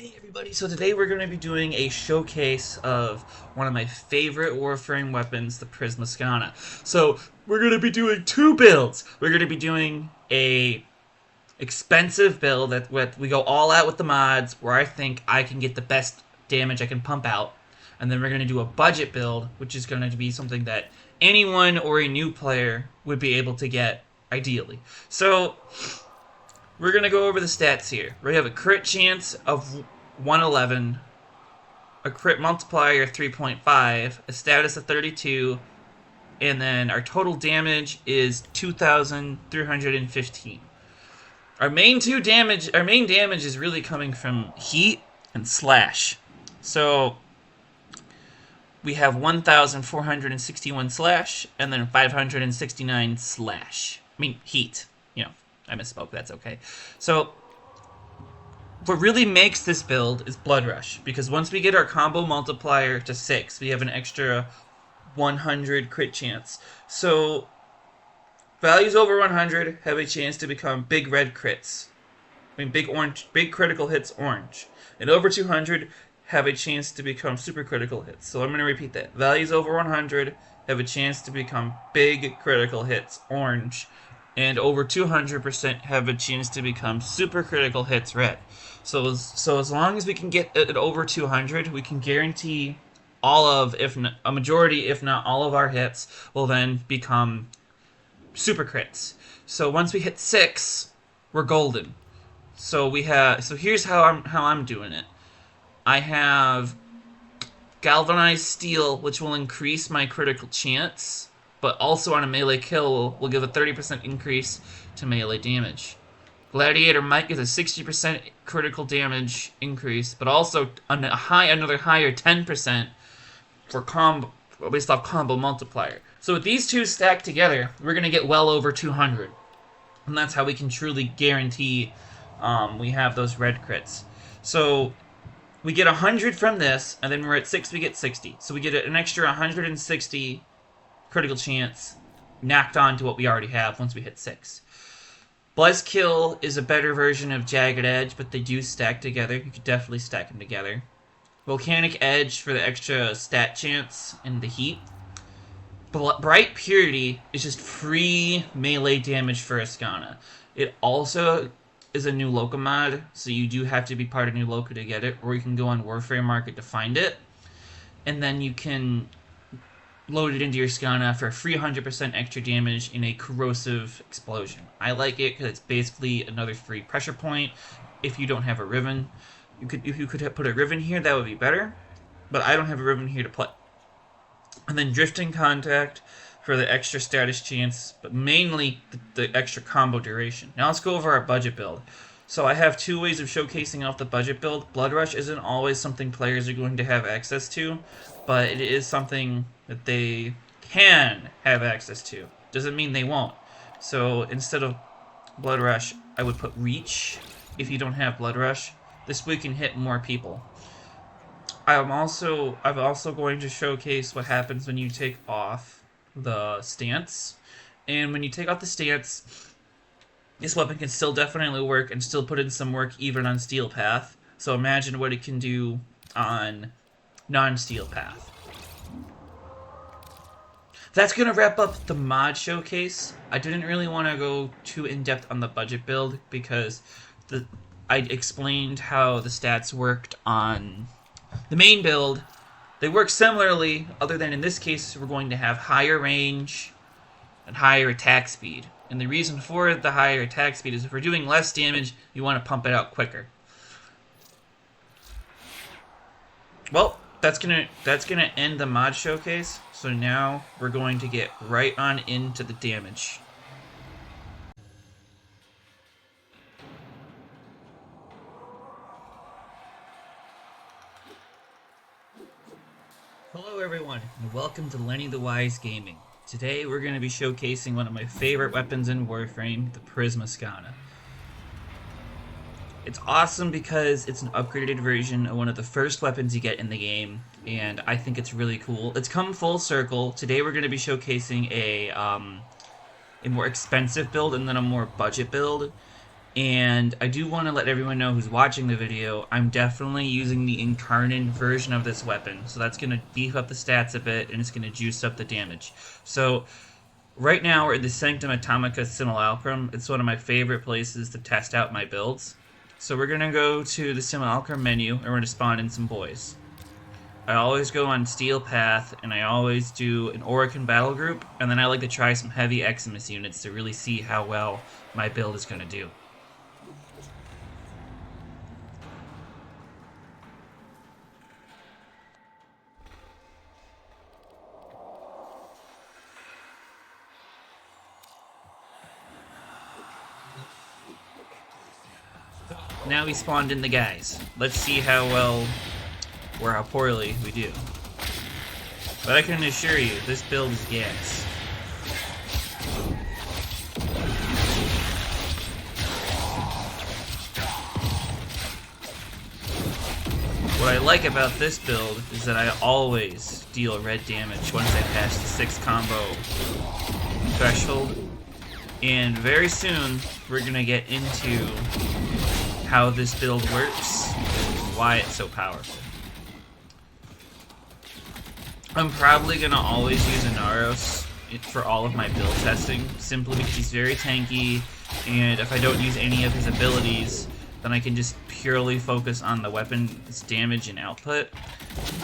Hey everybody, so today we're going to be doing a showcase of one of my favorite Warframe weapons, the Prisma Skana. So we're going to be doing two builds. We're going to be doing a expensive build that we go all out with the mods, where I think I can get the best damage I can pump out. And then we're going to do a budget build, which is going to be something that anyone or a new player would be able to get, ideally. So we're going to go over the stats here. We have a crit chance of 111, a crit multiplier of 3.5, a status of 32, and then our total damage is 2,315. Our main damage is really coming from heat and slash. So we have 1,461 slash and then 569 slash. I mean heat. I misspoke, that's okay. So, what really makes this build is Blood Rush, because once we get our combo multiplier to 6, we have an extra 100 crit chance. So, values over 100 have a chance to become big red crits. Big critical hits orange. And over 200 have a chance to become super critical hits. So I'm going to repeat that. Values over 100 have a chance to become big critical hits orange. And over 200% have a chance to become super critical hits red. So as long as we can get it over 200, we can guarantee a majority, if not all of our hits, will then become super crits. So once we hit 6, we're golden. So here's how I'm doing it. I have galvanized steel, which will increase my critical chance, but also on a melee kill will give a 30% increase to melee damage. Gladiator Mike is a 60% critical damage increase, but also another higher 10% for based off combo multiplier. So with these two stacked together, we're going to get well over 200. And that's how we can truly guarantee we have those red crits. So we get 100 from this, and then we're at 6, we get 60. So we get an extra 160 critical chance knocked on to what we already have once we hit 6. Buzzkill is a better version of Jagged Edge, but they do stack together. You could definitely stack them together. Volcanic Edge for the extra stat chance and the heat. Bright Purity is just free melee damage for a Skana. It also is a new Loca mod, so you do have to be part of New Loca to get it, or you can go on Warframe Market to find it. And then you can load it into your Skana for a free 100% extra damage in a corrosive explosion. I like it because it's basically another free pressure point if you don't have a Riven. If you could put a Riven here, that would be better, but I don't have a Riven here to put. And then Drifting Contact for the extra status chance, but mainly the extra combo duration. Now let's go over our budget build. So I have two ways of showcasing off the budget build. Blood Rush isn't always something players are going to have access to, but it is something that they can have access to. Doesn't mean they won't. So instead of Blood Rush, I would put Reach if you don't have Blood Rush. This way you can hit more people. I'm also going to showcase what happens when you take off the stance. And when you take off the stance, this weapon can still definitely work and still put in some work even on Steel Path. So imagine what it can do on non-Steel Path. That's going to wrap up the mod showcase. I didn't really want to go too in-depth on the budget build because I explained how the stats worked on the main build. They work similarly, other than in this case we're going to have higher range and higher attack speed. And the reason for the higher attack speed is if we're doing less damage, you want to pump it out quicker. Well, that's gonna end the mod showcase. So now we're going to get right on into the damage. Hello everyone, and welcome to Lenny the Wise Gaming. Today we're going to be showcasing one of my favorite weapons in Warframe, the Prisma Skana. It's awesome because it's an upgraded version of one of the first weapons you get in the game, and I think it's really cool. It's come full circle. Today we're going to be showcasing a more expensive build and then a more budget build. And I do want to let everyone know who's watching the video, I'm definitely using the Incarnon version of this weapon. So that's going to beef up the stats a bit, and it's going to juice up the damage. So right now we're at the Sanctum Atomica Simulacrum. It's one of my favorite places to test out my builds. So we're going to go to the Simulacrum menu, and we're going to spawn in some boys. I always go on Steel Path, and I always do an Orokin battle group, and then I like to try some heavy Eximus units to really see how well my build is going to do. Now we spawned in the guys. Let's see how well or how poorly we do. But I can assure you, this build is gas. What I like about this build is that I always deal red damage once I pass the 6 combo threshold. And very soon, we're gonna get into how this build works and why it's so powerful. I'm probably gonna always use Inaros for all of my build testing, simply because he's very tanky, and if I don't use any of his abilities, then I can just purely focus on the weapon's damage and output.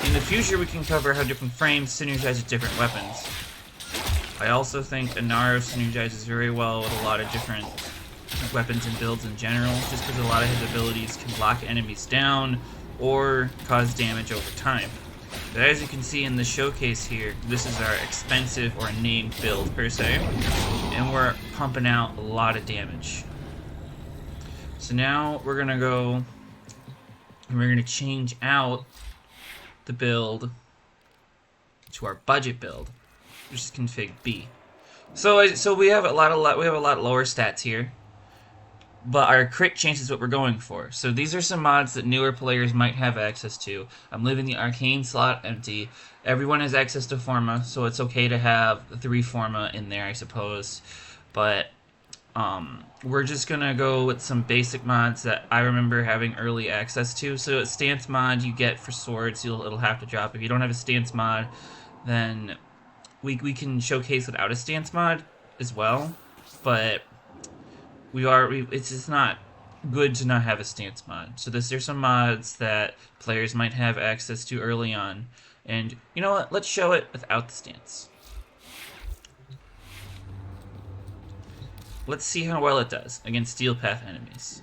In the future, we can cover how different frames synergize with different weapons. I also think Inaros synergizes very well with a lot of different weapons and builds in general, just because a lot of his abilities can lock enemies down or cause damage over time. But as you can see in the showcase here, this is our expensive or named build per se, and we're pumping out a lot of damage. So now we're gonna go and we're gonna change out the build to our budget build, which is config B. So we have a lot lower stats here, but our crit chance is what we're going for. So these are some mods that newer players might have access to. I'm leaving the arcane slot empty. Everyone has access to Forma, so it's okay to have 3 Forma in there, I suppose. But we're just gonna go with some basic mods that I remember having early access to. So a stance mod you get for swords, it'll have to drop. If you don't have a stance mod, then we can showcase without a stance mod as well. But it's just not good to not have a stance mod. So there's some mods that players might have access to early on. And you know what? Let's show it without the stance. Let's see how well it does against Steel Path enemies.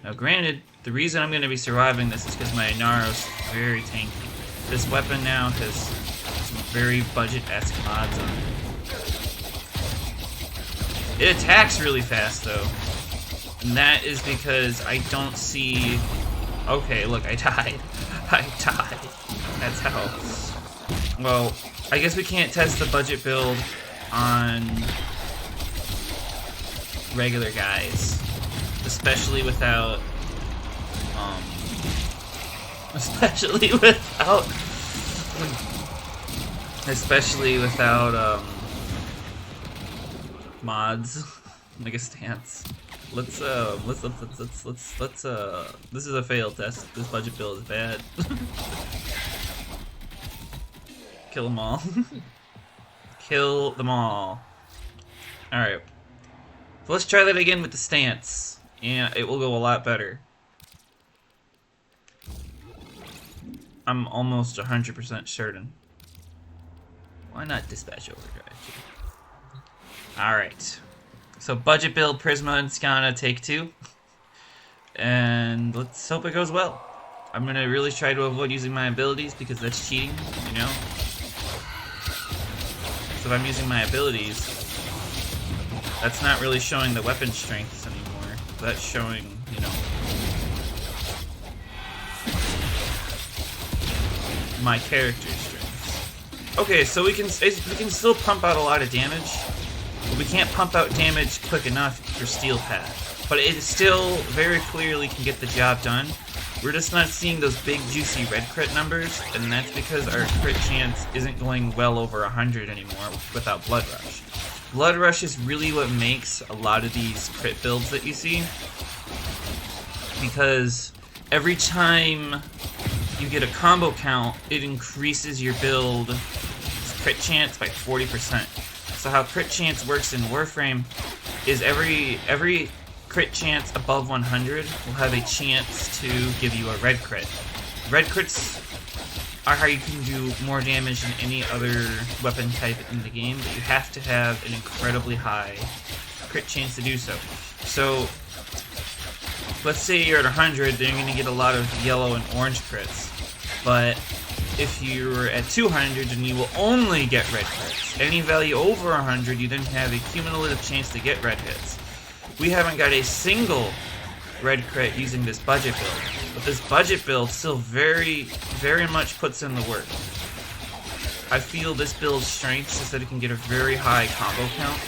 Now granted, the reason I'm going to be surviving this is because my Inaros is very tanky. This weapon now has some very budget-esque mods on it. It attacks really fast though. And that is because I don't see... Okay, look, I died. I died. That's how... Well, I guess we can't test the budget build on regular guys. Especially without... Especially without mods. Like a stance. Let's this is a failed test. This budget build is bad. Kill them all. Kill them all. Alright. So let's try that again with the stance. And it will go a lot better. I'm almost 100% certain. Why not dispatch overdrive too? Alright. So budget build, Prisma and Skana, take 2. And let's hope it goes well. I'm gonna really try to avoid using my abilities because that's cheating, you know? So if I'm using my abilities, that's not really showing the weapon strengths anymore. That's showing, you know, my character's strengths. Okay, so we can still pump out a lot of damage. We can't pump out damage quick enough for Steel Path, but it still very clearly can get the job done. We're just not seeing those big juicy red crit numbers, and that's because our crit chance isn't going well over 100 anymore without Blood Rush. Blood Rush is really what makes a lot of these crit builds that you see, because every time you get a combo count, it increases your build's crit chance by 40%. So how crit chance works in Warframe is every crit chance above 100 will have a chance to give you a red crit. Red crits are how you can do more damage than any other weapon type in the game, but you have to have an incredibly high crit chance to do so. So, let's say you're at 100, then you're going to get a lot of yellow and orange crits. But if you're at 200, then you will only get red crits. Any value over 100, you then have a cumulative chance to get red hits. We haven't got a single red crit using this budget build, but this budget build still very much puts in the work. I feel this build's strength is that it can get a very high combo count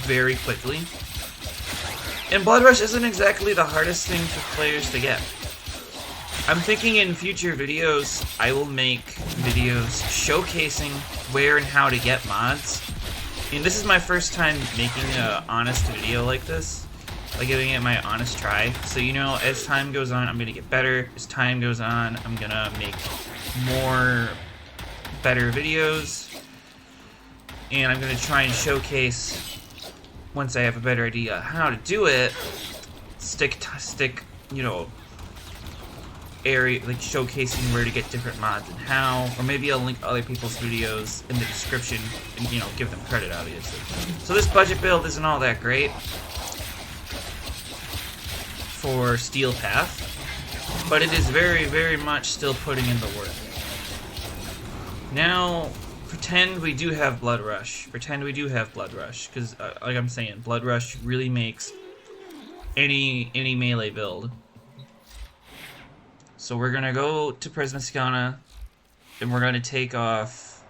very quickly. And Blood Rush isn't exactly the hardest thing for players to get. I'm thinking in future videos, I will make videos showcasing where and how to get mods. And this is my first time making an honest video like this. Like giving it my honest try. So you know, as time goes on, I'm gonna get better. As time goes on, I'm gonna make more better videos. And I'm gonna try and showcase, once I have a better idea how to do it, stick, you know, area, like showcasing where to get different mods and how, or maybe I'll link other people's videos in the description and, you know, give them credit, obviously. So this budget build isn't all that great for Steel Path, but it is very much still putting in the work. Now, pretend we do have Blood Rush. Pretend we do have Blood Rush, because, like I'm saying, Blood Rush really makes any melee build. So we're gonna go to Prisma Skana, and we're gonna take off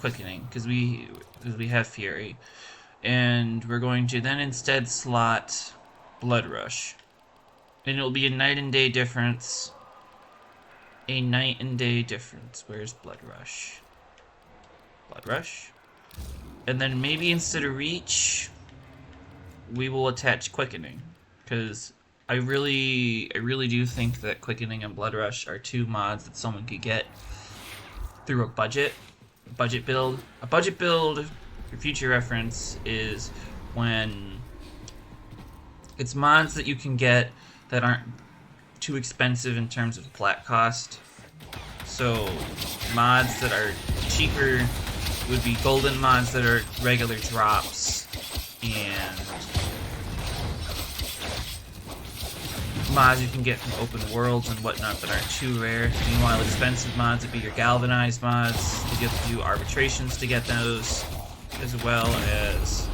Quickening, because we have Fury. And we're going to then instead slot Blood Rush. And it'll be a night and day difference. A night and day difference. Where's Blood Rush? Blood Rush. And then maybe instead of Reach, we will attach Quickening. Because I really do think that Quickening and Blood Rush are two mods that someone could get through a budget build. A budget build, for future reference, is when it's mods that you can get that aren't too expensive in terms of plat cost. So mods that are cheaper would be golden mods that are regular drops, and mods you can get from open worlds and whatnot that aren't too rare. Meanwhile, expensive mods would be your galvanized mods. You have to do arbitrations to get those, as well as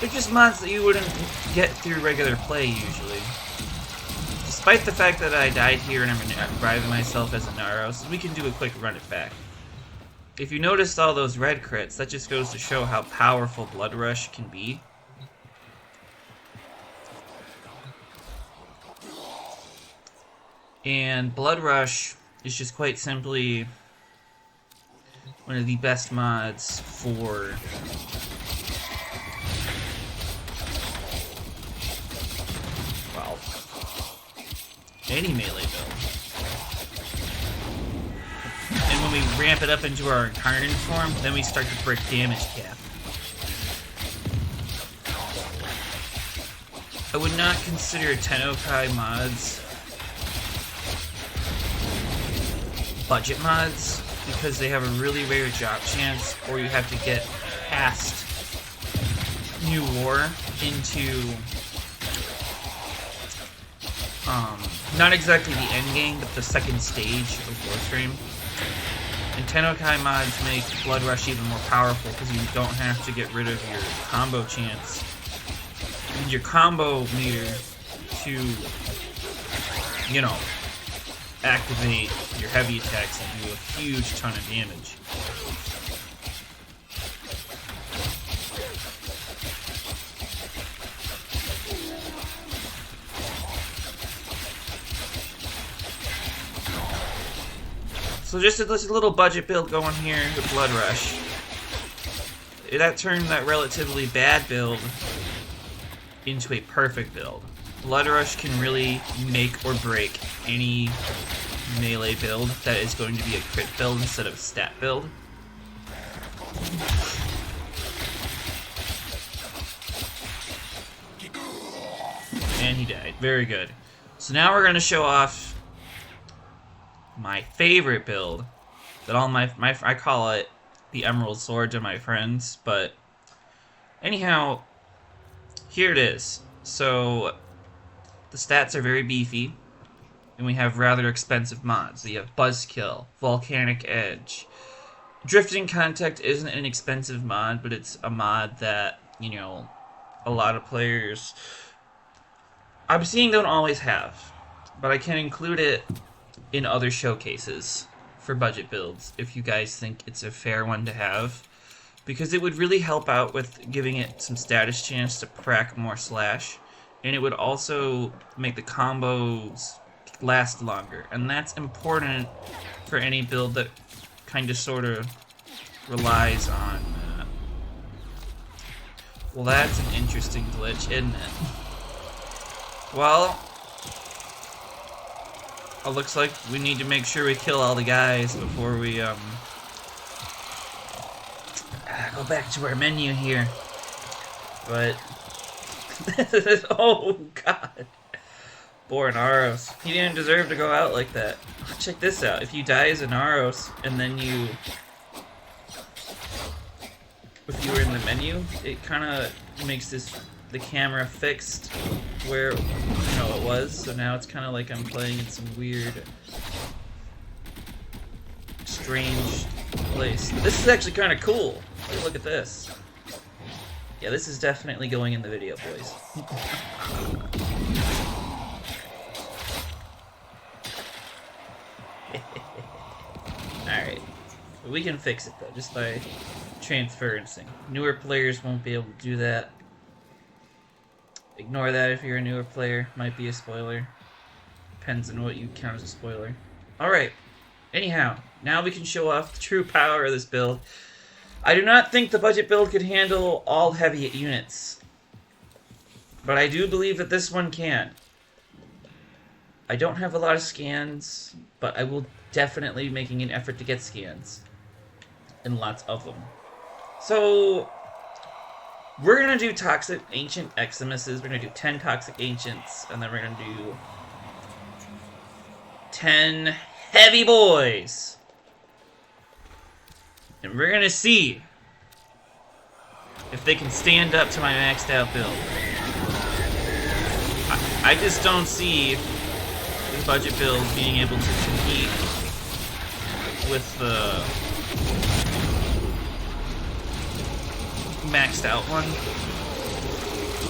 they're just mods that you wouldn't get through regular play usually. Despite the fact that I died here and I'm driving myself as a Naro, so we can do a quick run it back. If you noticed all those red crits, that just goes to show how powerful Blood Rush can be. And Blood Rush is just quite simply one of the best mods for any melee build. And when we ramp it up into our Incarnon form, then we start to break damage cap. I would not consider Tennokai mods budget mods, because they have a really rare drop chance, or you have to get past New War into not exactly the end game, but the second stage of Warframe. And Tennokai mods make Blood Rush even more powerful because you don't have to get rid of your combo chance. You need your combo meter to, you know, activate your heavy attacks and do a huge ton of damage. So So just a little budget build going here with Blood Rush. That turned that relatively bad build into a perfect build. Blood Rush can really make or break any melee build that is going to be a crit build instead of a stat build. And he died. Very good. So now we're going to show off my favorite build that all my I call it the Emerald Sword to my friends, but anyhow, here it is. So the stats are very beefy, and we have rather expensive mods. So you have Buzzkill, Volcanic Edge. Drifting Contact isn't an expensive mod, but it's a mod that, you know, a lot of players I'm seeing don't always have. But I can include it in other showcases for budget builds if you guys think it's a fair one to have, because it would really help out with giving it some status chance to crack more slash, and it would also make the combos last longer, and that's important for any build that kind of sort of relies on that. Well, that's an interesting glitch, isn't it? Well, it looks like we need to make sure we kill all the guys before we, go back to our menu here. But, oh god. Poor Naros. He didn't deserve to go out like that. Check this out. If you die as a Naros, and then you... if you were in the menu, it kind of makes the camera fixed where, you know, it was, so now it's kind of like I'm playing in some weird, strange place. This is actually kind of cool. Look at this. Yeah, this is definitely going in the video, boys. Alright. We can fix it, though, just by transferencing. Newer players won't be able to do that. Ignore that if you're a newer player. Might be a spoiler. Depends on what you count as a spoiler. Alright. Anyhow, now we can show off the true power of this build. I do not think the budget build could handle all heavy units, but I do believe that this one can. I don't have a lot of scans, but I will definitely be making an effort to get scans. And lots of them. So, we're going to do Toxic Ancient Eximuses. We're going to do 10 Toxic Ancients, and then we're going to do 10 Heavy Boys. And we're going to see if they can stand up to my maxed out build. I just don't see the budget build being able to compete with the maxed out one.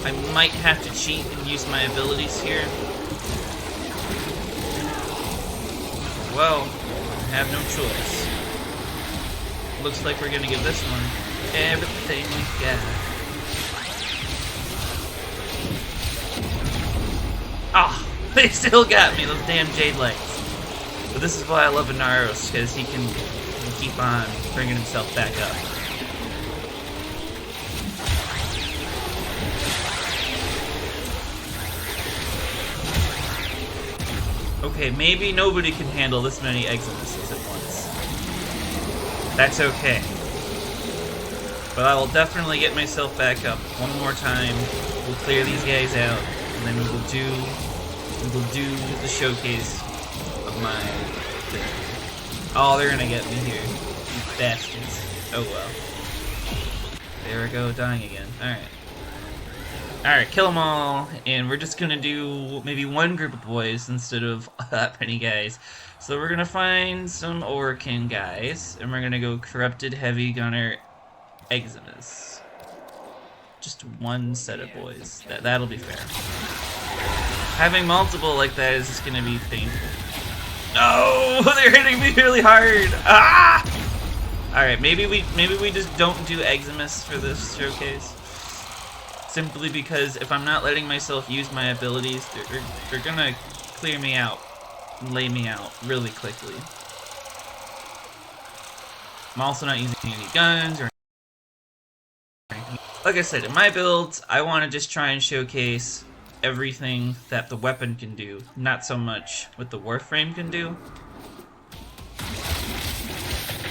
I might have to cheat and use my abilities here. Well, I have no choice. Looks like we're gonna give this one everything we got. Ah, they still got me, those damn Jade Lights. But this is why I love Inaros, because he can keep on bringing himself back up. Okay, maybe nobody can handle this many Eximuses at once. That's okay. But I will definitely get myself back up one more time. We'll clear these guys out, and then we will do the showcase of my thing. Oh, they're gonna get me here. You bastards. Oh well. There we go, dying again. Alright. Alright, kill them all, and we're just gonna do maybe one group of boys instead of that many guys. So we're gonna find some Orokin guys, and we're gonna go Corrupted Heavy Gunner Eximus. Just one set of boys. That'll be fair. Having multiple like that is just gonna be painful. No! They're hitting me really hard! Ah! Alright, maybe we just don't do Eximus for this showcase. Simply because if I'm not letting myself use my abilities, they're gonna clear me out and lay me out really quickly. I'm also not using any guns or anything. Like I said, in my builds, I want to just try and showcase everything that the weapon can do, not so much what the Warframe can do.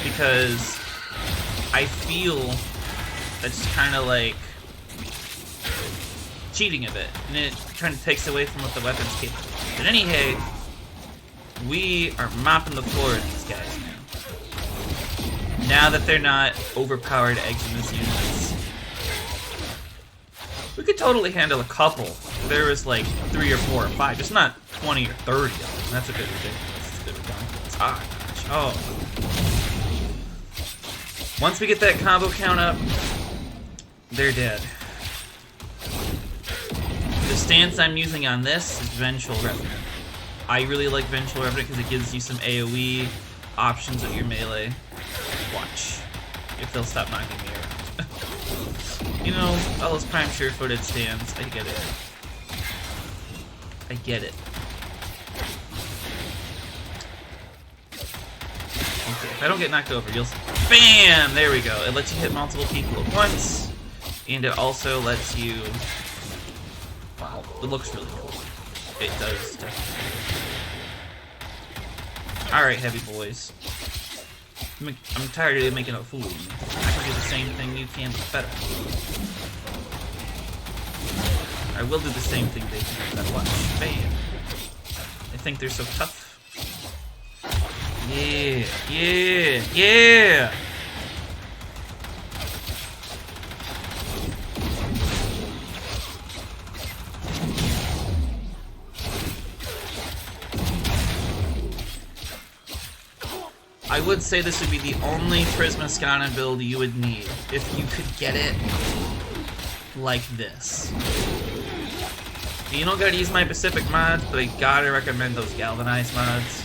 Because I feel that's kind of like cheating a bit, and it kind of takes away from what the weapon's capable of. But anyhow, we are mopping the floor in these guys now. Now that they're not overpowered Exodus units. We could totally handle a couple. There was like 3 or 4 or 5, just not 20 or 30 of them. That's a bit ridiculous. It's a bit ridiculous. Ah, gosh. Oh. Once we get that combo count up, they're dead. The stance I'm using on this is Vengeful Revenant. I really like Vengeful Revenant because it gives you some AoE options with your melee. Watch. If they'll stop knocking me around. You know, all those prime sure-footed stands, I get it. I get it. Okay, if I don't get knocked over, you'll see. BAM! There we go. It lets you hit multiple people at once, and it also lets you... Wow, it looks really cool. It does, definitely. Alright, heavy boys. I'm tired of making a fool of me. I can do the same thing you can, but better. I will do the same thing they can, but watch. Bam. They think they're so tough. Yeah, yeah, yeah! I would say this would be the only Prisma Skana build you would need if you could get it like this. You don't gotta use my Pacific mods, but I gotta recommend those Galvanize mods.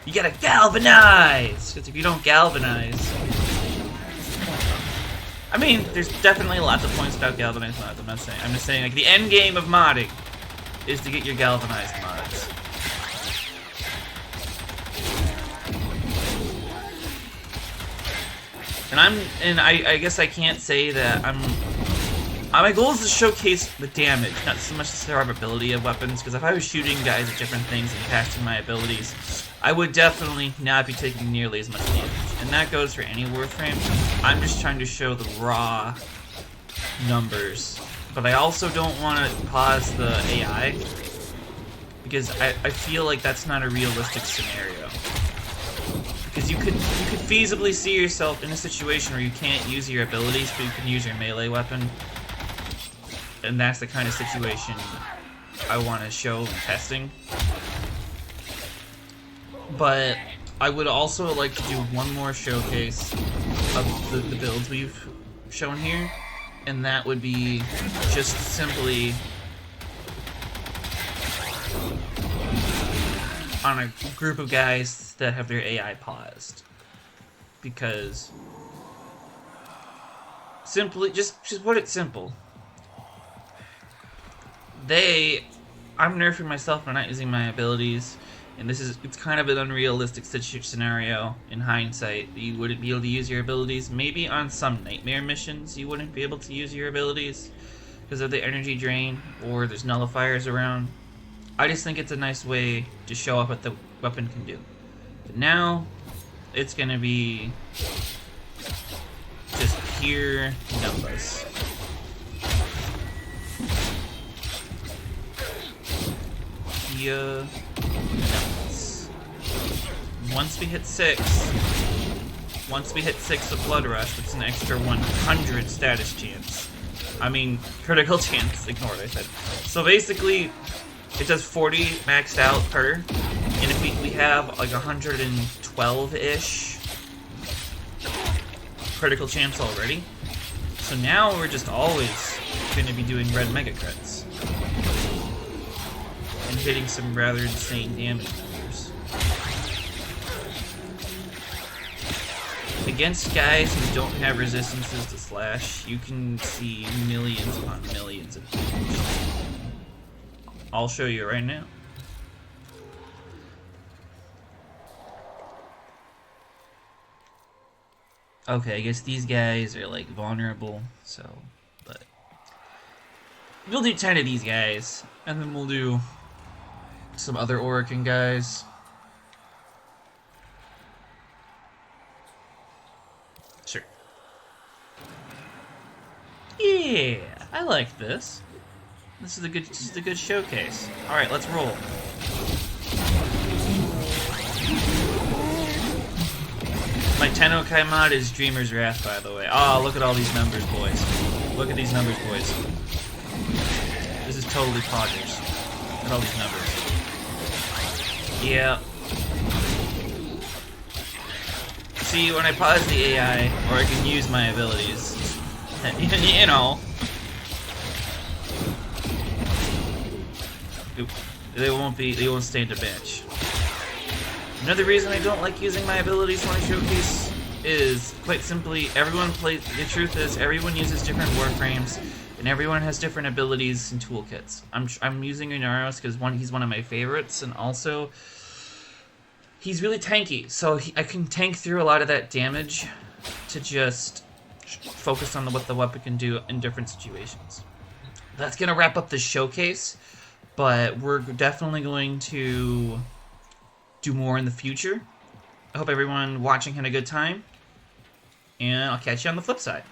You gotta galvanize! Because if you don't galvanize... I mean, there's definitely lots of points about Galvanize mods, I'm not saying. I'm just saying, like, the end game of modding is to get your Galvanized mods. And I guess I can't say that my goal is to showcase the damage, not so much the survivability of weapons, because if I was shooting guys at different things and casting my abilities, I would definitely not be taking nearly as much damage. And that goes for any Warframe. I'm just trying to show the raw numbers. But I also don't want to pause the AI, because I feel like that's not a realistic scenario. Because you could feasibly see yourself in a situation where you can't use your abilities, but you can use your melee weapon. And that's the kind of situation I want to show in testing. But I would also like to do one more showcase of the builds we've shown here. And that would be just simply on a group of guys that have their AI paused. Because simply, just put it simple. I'm nerfing myself by not using my abilities, and it's kind of an unrealistic scenario in hindsight that you wouldn't be able to use your abilities. Maybe on some nightmare missions you wouldn't be able to use your abilities because of the energy drain, or there's nullifiers around. I just think it's a nice way to show off what the weapon can do. But now, it's gonna be just pure numbers. Pure numbers. Once we hit 6 with Blood Rush, it's an extra 100 status chance. I mean, critical chance, ignore what I said. So basically, it does 40 maxed out per, and if we have like 112-ish critical chance already, so now we're just always going to be doing red mega crits and hitting some rather insane damage numbers. Against guys who don't have resistances to slash, you can see millions upon millions of damage. I'll show you right now. Okay, I guess these guys are like vulnerable, so but we'll do 10 of these guys, and then we'll do some other Orokin guys. Sure. Yeah, I like this. This is a good showcase. All right, let's roll. My Tennokai mod is Dreamer's Wrath, by the way. Oh, look at all these numbers, boys. Look at these numbers, boys. This is totally poggers. Look at all these numbers. Yeah. See, when I pause the AI, or I can use my abilities, you know. They won't stay in the bench. Another reason I don't like using my abilities when I showcase is, quite simply, the truth is, everyone uses different Warframes, and everyone has different abilities and toolkits. I'm using Unaros because he's one of my favorites, and also, he's really tanky, so I can tank through a lot of that damage to just focus on what the weapon can do in different situations. That's going to wrap up the showcase, but we're definitely going to do more in the future. I hope everyone watching had a good time, and I'll catch you on the flip side.